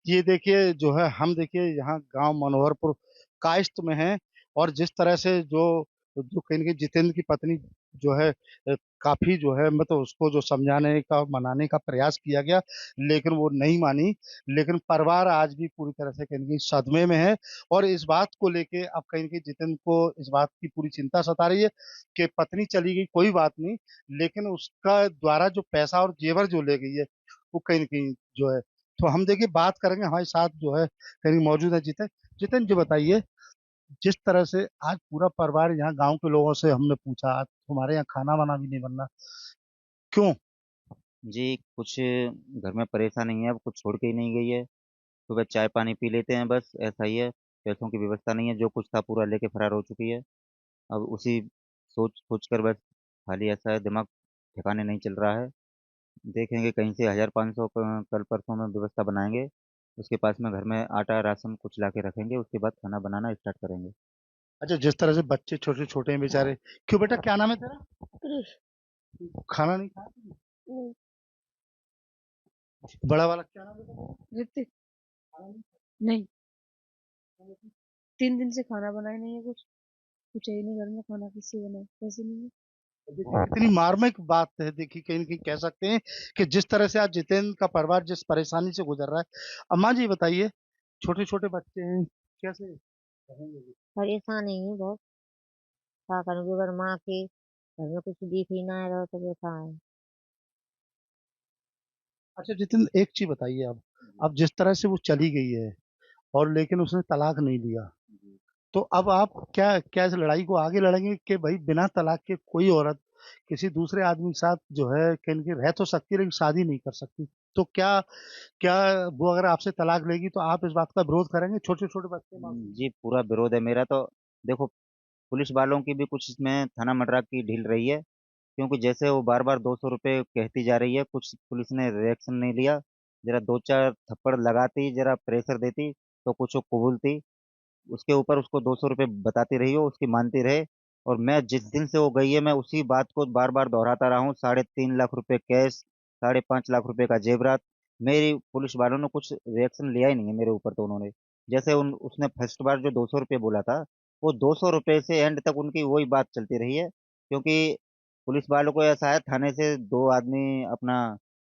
ये देखिए जो है, हम देखिए यहाँ गांव मनोहरपुर कायस्थ में है। और जिस तरह से जो जो कहीं न कहीं जितेंद्र की पत्नी जो है, काफी जो है मतलब उसको जो समझाने का मनाने का प्रयास किया गया, लेकिन वो नहीं मानी। लेकिन परिवार आज भी पूरी तरह से कहीं न कहीं सदमे में है। और इस बात को लेके अब कहीं न कहीं जितेंद्र को इस बात की पूरी चिंता सता रही है कि पत्नी चली गई कोई बात नहीं, लेकिन उसका द्वारा जो पैसा और जेवर जो ले गई है, वो कहीं न कहीं जो है। तो हम देखिए बात करेंगे, हमारे साथ जो है कहीं मौजूद है जितेंद्र। जितेंद्र जी बताइए, जिस तरह से आज पूरा परिवार यहाँ गांव के लोगों से हमने पूछा, आज तुम्हारे यहाँ खाना वाना भी नहीं बनना, क्यों? जी, कुछ घर में परेशानी है, अब कुछ छोड़ के ही नहीं गई है। सुबह चाय पानी पी लेते हैं बस, ऐसा ही है। पैसों की व्यवस्था नहीं है, जो कुछ था पूरा लेके फरार हो चुकी है। अब उसी सोच सोच कर बस खाली ऐसा है, दिमाग ठिकाने नहीं चल रहा है। देखेंगे कहीं से 1500 कल परसों में व्यवस्था बनाएंगे। उसके पास में घर में आटा राशन कुछ ला के रखेंगे, उसके बाद खाना बनाना स्टार्ट करेंगे। अच्छा, जिस तरह से बच्चे छोटे छोटे हैं बेचारे। क्यों बेटा, क्या नाम है तेरा? कृष। खाना नहीं खाया तुमने? नहीं। बड़ा वाला क्या नाम है तेरा? ऋतिक। खाना नहीं नहीं, खाया? 3 दिन से खाना बनाए नहीं है कुछ। कुछ है ही नहीं घर में, खाना किससे बनाए, कैसे नहीं है। देखिए कितनी मार्मिक बात है, देखिए कहीं न कहीं कह सकते हैं कि जिस तरह से आज जितेंद्र का परिवार जिस परेशानी से गुजर रहा है। अम्मा जी बताइए, छोटे छोटे बच्चे हैं, कैसे रहेंगे ये? परेशानी है बहुत। क्या करूँगी अगर माँ के घर में कुछ दिख ही ना रहा तो बेटा है। अच्छा जितेंद्र, एक चीज बताइए, अब जिस तरह से वो चली गई है और लेकिन उसने तलाक नहीं लिया, जी। तो अब आप क्या क्या इस लड़ाई को आगे लड़ेंगे कि भाई बिना तलाक के कोई औरत किसी दूसरे आदमी के साथ जो है कहीं न कहीं रह तो सकती है लेकिन शादी नहीं कर सकती? तो क्या क्या वो अगर आपसे तलाक लेगी तो आप इस बात का विरोध करेंगे? छोटे छोटे बच्चे मासूम हैं। जी, पूरा विरोध है मेरा तो। देखो, पुलिस वालों की भी कुछ इसमें थाना मडरा की ढील रही है। क्योंकि जैसे वो बार बार 200 रुपये कहती जा रही है, कुछ पुलिस ने रिएक्शन नहीं लिया। जरा दो चार थप्पड़ लगाती, जरा प्रेशर देती, तो कुछ वो कबूलती। उसके ऊपर उसको 200 रुपये बताती रही हो, उसकी मानती रहे। और मैं जिस दिन से वो गई है, मैं उसी बात को बार बार दोहराता रहा हूँ। 3.5 लाख रुपए कैश, 5.5 लाख रुपए का जेवरात। मेरी पुलिस वालों ने कुछ रिएक्शन लिया ही नहीं है मेरे ऊपर। तो उन्होंने जैसे उसने फर्स्ट बार जो 200 रुपये बोला था, वो 200 रुपये से एंड तक उनकी वही बात चलती रही है। क्योंकि पुलिस वालों को ऐसा है, थाने से दो आदमी अपना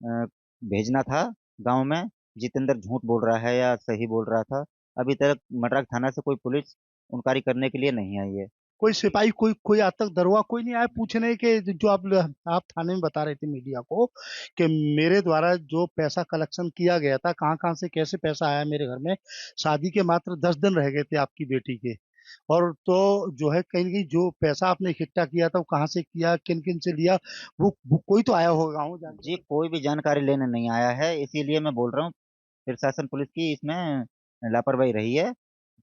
अ, भेजना था गांव में। जितेंद्र झूठ बोल रहा है या सही बोल रहा था, अभी तक मडरा थाना से कोई पुलिस इंक्वायरी करने के लिए नहीं आई है। कोई सिपाही, कोई कोई आज तक दरोगा कोई नहीं आया पूछने के, जो आप थाने में बता रहे थे मीडिया को कि मेरे द्वारा जो पैसा कलेक्शन किया गया था, कहाँ कहाँ से कैसे पैसा आया मेरे घर में, शादी के मात्र 10 दिन रह गए थे आपकी बेटी के, और तो जो है कहीं न कहीं जो पैसा आपने इकट्ठा किया था वो कहाँ से किया, किन किन से लिया, वो कोई तो आया होगा गाँव जानते जी, हैं। कोई भी जानकारी लेने नहीं आया है, इसीलिए मैं बोल रहा हूँ प्रशासन पुलिस की इसमें लापरवाही रही है।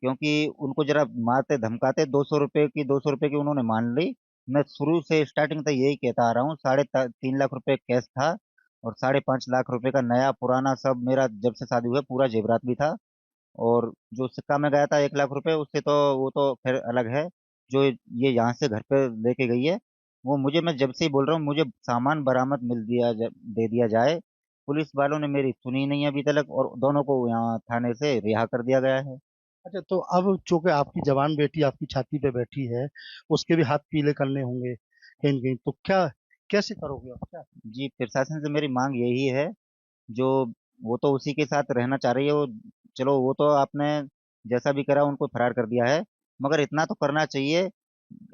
क्योंकि उनको जरा मारते धमकाते, 200 रुपए की उन्होंने मान ली। मैं शुरू से स्टार्टिंग तक यही कहता आ रहा हूँ, 3.5 लाख रुपए कैश था। और 5.5 लाख रुपए का नया पुराना सब मेरा जब से शादी हुई है, पूरा जेवरात भी था। और जो सिक्का में गया था 1 लाख रुपए, उससे तो वो तो फिर अलग है। जो ये यहाँ से घर पे लेके गई है, वो मुझे, मैं जब से ही बोल रहा हूँ, मुझे सामान बरामद दे दिया जाए। पुलिस वालों ने मेरी सुनी नहीं अभी तक, और दोनों को यहाँ थाने से रिहा कर दिया गया है। अच्छा, तो अब चूंकि आपकी जवान बेटी आपकी छाती पे बैठी है, उसके भी हाथ पीले करने होंगे कहीं न कहीं, तो क्या कैसे करोगे आप, क्या? जी, प्रशासन से मेरी मांग यही है। जो वो तो उसी के साथ रहना चाह रही है, वो चलो, वो तो आपने जैसा भी करा उनको फरार कर दिया है। मगर इतना तो करना चाहिए।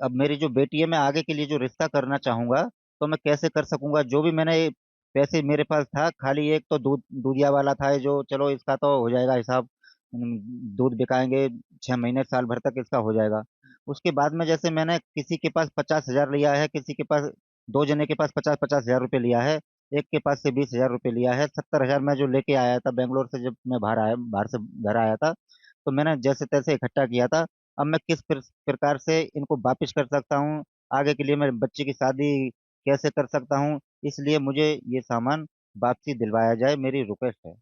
अब मेरी जो बेटी है, मैं आगे के लिए जो रिश्ता करना चाहूंगा, तो मैं कैसे कर सकूंगा? जो भी मैंने पैसे मेरे पास था, खाली एक तो दूधिया वाला था, जो चलो इसका तो हो जाएगा हिसाब। दूध बिकाएंगे 6 महीने साल भर तक, इसका हो जाएगा। उसके बाद में जैसे मैंने किसी के पास 50,000 लिया है, किसी के पास, दो जने के पास 50-50 हजार रुपये लिया है। एक के पास से 20,000 रुपये लिया है। 70,000 मैं जो लेके आया था बेंगलोर से, जब मैं बाहर से घर आया था, तो मैंने जैसे तैसे इकट्ठा किया था। अब मैं किस प्रकार से इनको वापिस कर सकता हूँ, आगे के लिए मेरे बच्चे की शादी कैसे कर सकता हूँ, इसलिए मुझे ये सामान वापसी दिलवाया जाए, मेरी रिक्वेस्ट है।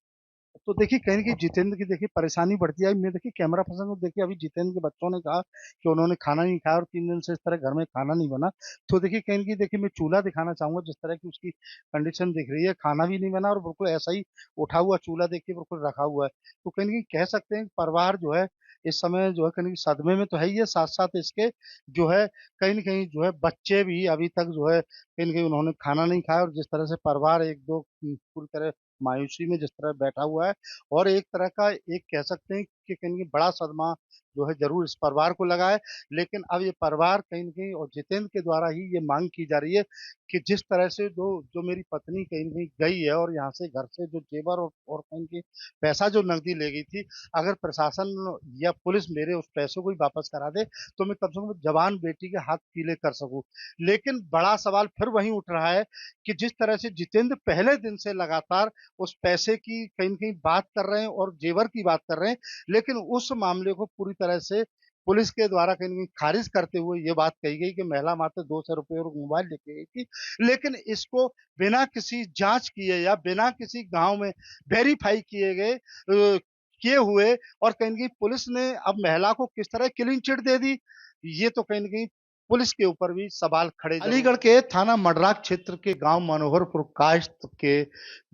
तो देखिए कहीं कि जितेंद्र की देखिए परेशानी बढ़ती है। मैं देखिए कैमरा पर्सन को देखिए अभी जितेंद्र के बच्चों ने कहा कि उन्होंने खाना नहीं खाया और 3 दिन से इस तरह घर में खाना नहीं बना। तो देखिए कहीं कि देखिए मैं चूल्हा दिखाना चाहूंगा, जिस तरह की उसकी कंडीशन दिख रही है, खाना भी नहीं बना और बिल्कुल ऐसा ही उठा हुआ चूल्हा देखिए बिल्कुल रखा हुआ है। तो कहीं कि कह सकते हैं कि परिवार जो है इस समय जो है कहीं सदमे में तो है ही है, साथ साथ इसके जो है कहीं न कहीं जो है बच्चे भी अभी तक जो है कहीं न कहीं उन्होंने खाना नहीं खाया, और जिस तरह से परिवार एक दो पूरी तरह मायूसी में जिस तरह बैठा हुआ है, और एक तरह का एक कह सकते हैं कि कहीं न कहीं बड़ा सदमा जो है ज़रूर इस परिवार को लगा है। लेकिन अब ये परिवार कहीं न कहीं और जितेंद्र के द्वारा ही ये माँग की जा रही है कि जिस तरह से जो मेरी पत्नी कहीं न कहीं गई है और यहाँ से घर से जो जेवर और कहीं न कहीं पैसा जो नकदी ले गई थी, अगर प्रशासन या पुलिस मेरे उस पैसों को ही वापस करा दे, तो मैं कम से कम जवान बेटी के हाथ पीले कर सकूँ। लेकिन बड़ा सवाल फिर वहीं उठ रहा है कि जिस तरह से जितेंद्र पहले दिन से लगातार उस पैसे की कहीं न कहीं बात कर रहे हैं और जेवर की बात कर रहे हैं, लेकिन उस मामले को पूरी तरह से पुलिस के द्वारा कहीं न कहीं खारिज करते हुए ये बात कही गई कि महिला मात्र 200 रुपए और मोबाइल लेके गई थी। लेकिन इसको बिना किसी जाँच किए या बिना किसी गाँव में वेरीफाई किए हुए और कहीं न कहीं पुलिस ने अब महिला को किस तरह क्लीन चिट दे दी, ये तो कहीं न कहीं पुलिस के ऊपर भी सवाल खड़े अलीगढ़ के थाना मडराक क्षेत्र के गांव मनोहरपुर कायस्थ के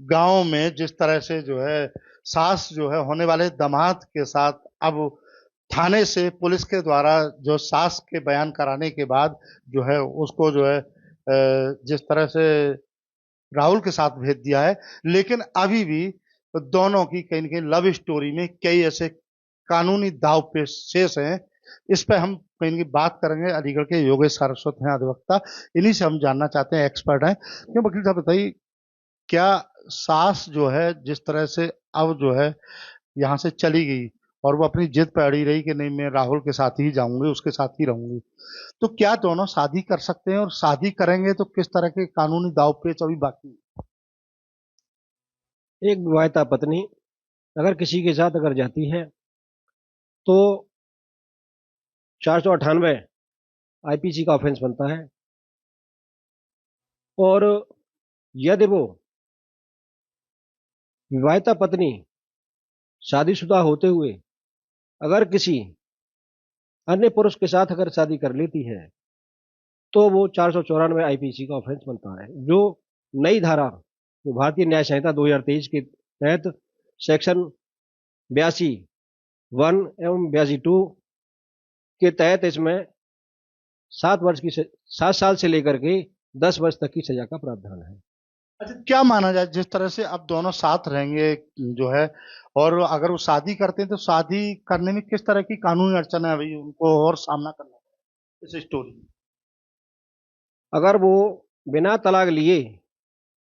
गांव में जिस तरह से जो है सास जो है होने वाले दामाद के साथ अब थाने से पुलिस के द्वारा जो सास के बयान कराने के बाद जो है उसको जो है जिस तरह से राहुल के साथ भेज दिया है, लेकिन अभी भी दोनों की कहीं न कहीं लव स्टोरी में कई ऐसे कानूनी दांव पेच शेष हैं। इस पे हम कहीं न कहीं बात करेंगे। अलीगढ़ के योगेश सारस्वत हैं अधिवक्ता, इन्हीं से हम जानना चाहते हैं, एक्सपर्ट हैं। क्यों वकील साहब बताइए, क्या सास जो है जिस तरह से अब जो है यहाँ से चली गई और वो अपनी जिद पे अड़ी रही कि नहीं मैं राहुल के साथ ही जाऊंगी, उसके साथ ही रहूंगी, तो क्या दोनों शादी कर सकते हैं, और शादी करेंगे तो किस तरह के कानूनी दाव पेच अभी बाकी है? एक विवाहिता पत्नी अगर किसी के साथ अगर जाती है तो 498 आईपीसी का ऑफेंस बनता है। और यदि वो विवाहिता पत्नी शादीशुदा होते हुए अगर किसी अन्य पुरुष के साथ अगर शादी कर लेती है तो वो 494 आईपीसी का ऑफेंस बनता है। जो नई धारा जो भारतीय न्याय संहिता 2023 के तहत सेक्शन 82(1) एवं 82(2) के तहत इसमें 7 साल से लेकर के 10 वर्ष तक की सजा का प्रावधान है। अच्छा, क्या माना जाए जिस तरह से अब दोनों साथ रहेंगे जो है, और अगर वो शादी करते हैं तो शादी करने में किस तरह की कानूनी अड़चन है अभी उनको और सामना करना है इस स्टोरी में? अगर वो बिना तलाक लिए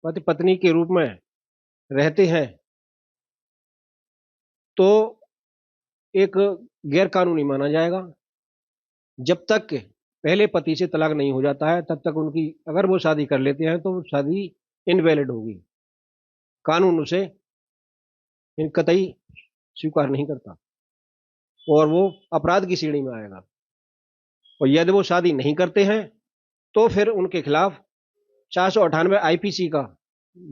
पति पत्नी के रूप में रहते हैं तो एक गैर कानूनी माना जाएगा। जब तक पहले पति से तलाक नहीं हो जाता है तब तक उनकी अगर वो शादी कर लेते हैं तो शादी इनवैलिड होगी। कानून उसे कतई स्वीकार नहीं करता और वो अपराध की श्रेणी में आएगा। और यदि वो शादी नहीं करते हैं तो फिर उनके खिलाफ 498 आईपीसी का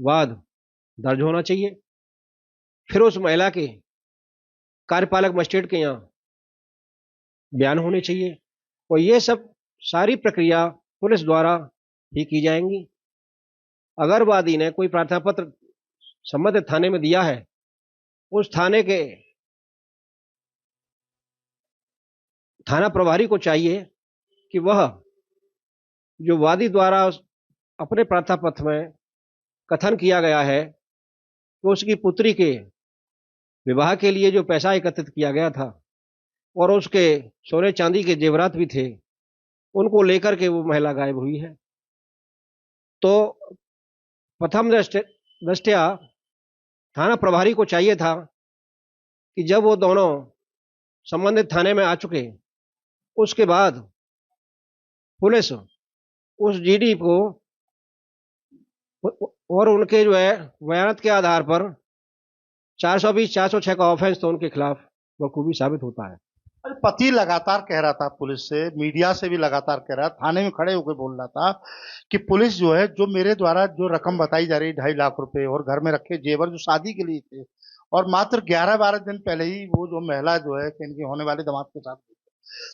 वाद दर्ज होना चाहिए। फिर उस महिला के कार्यपालक मजिस्ट्रेट के यहाँ बयान होने चाहिए और ये सब सारी प्रक्रिया पुलिस द्वारा ही की जाएंगी। अगर वादी ने कोई प्रार्थना पत्र संबंधित थाने में दिया है, उस थाने के थाना प्रभारी को चाहिए कि वह जो वादी द्वारा अपने प्रार्थना पत्र में कथन किया गया है तो उसकी पुत्री के विवाह के लिए जो पैसा एकत्रित किया गया था और उसके सोने चांदी के जेवरात भी थे, उनको लेकर के वो महिला गायब हुई है। तो प्रथम दृष्टया थाना प्रभारी को चाहिए था कि जब वो दोनों संबंधित थाने में आ चुके उसके बाद पुलिस उस जीडी को और उनके जो है बयान के आधार पर 420 406 का ऑफेंस तो उनके खिलाफ बखूबी साबित होता है। अरे पति लगातार कह रहा था पुलिस से, मीडिया से भी लगातार कह रहा, थाने में खड़े होकर बोल रहा था कि पुलिस जो है जो मेरे द्वारा जो रकम बताई जा रही 2.5 लाख रुपए और घर में रखे जेवर जो शादी के लिए थे और मात्र 11-12 दिन पहले ही वो जो महिला जो है कि इनकी होने वाले दामाद के साथ,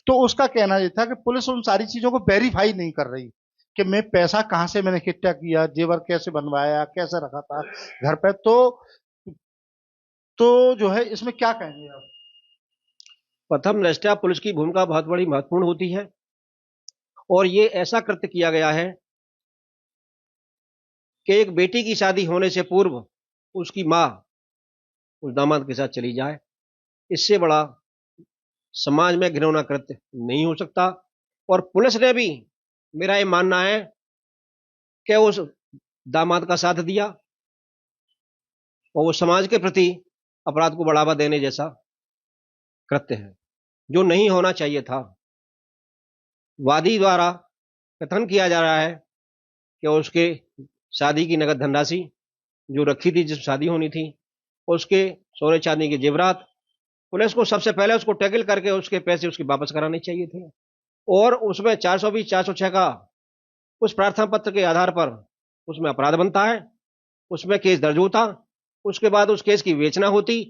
तो उसका कहना ये था कि पुलिस उन सारी चीजों को वेरीफाई नहीं कर रही कि मैं पैसा कहाँ से मैंने इकट्ठा किया, जेवर कैसे बनवाया, कैसे रखा था घर पे। तो जो है इसमें क्या कहेंगे आप? प्रथम दृष्टया पुलिस की भूमिका बहुत बड़ी महत्वपूर्ण होती है, और ये ऐसा कृत्य किया गया है कि एक बेटी की शादी होने से पूर्व उसकी मां उस दामाद के साथ चली जाए। इससे बड़ा समाज में घिनौना कृत्य नहीं हो सकता। और पुलिस ने भी, मेरा ये मानना है कि उस दामाद का साथ दिया, और वो समाज के प्रति अपराध को बढ़ावा देने जैसा कृत्य है जो नहीं होना चाहिए था। वादी द्वारा कथन किया जा रहा है कि उसके शादी की नगद धनराशि जो रखी थी, जिस शादी होनी थी, उसके सोने चांदी के जेवरात, पुलिस को सबसे पहले उसको टैकल करके उसके पैसे उसके वापस कराने चाहिए थे। और उसमें 420 406 का उस प्रार्थना पत्र के आधार पर उसमें अपराध बनता है, उसमें केस दर्ज होता, उसके बाद उस केस की विवेचना होती,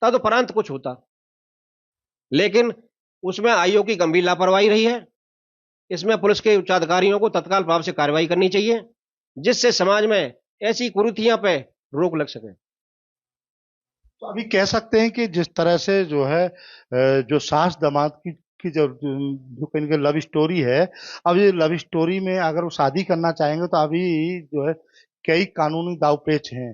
तदुपरांत कुछ होता। लेकिन उसमें आईओ की गंभीर लापरवाही रही है। इसमें पुलिस के उच्चाधिकारियों को तत्काल प्रभाव से कार्रवाई करनी चाहिए, जिससे समाज में ऐसी कुरीतियां पे रोक लग सके। तो अभी कह सकते हैं कि जिस तरह से जो है जो सास दामाद की जो कहीं की लव स्टोरी है, अब ये लव स्टोरी में अगर वो शादी करना चाहेंगे तो अभी जो है कई कानूनी दावपेच हैं।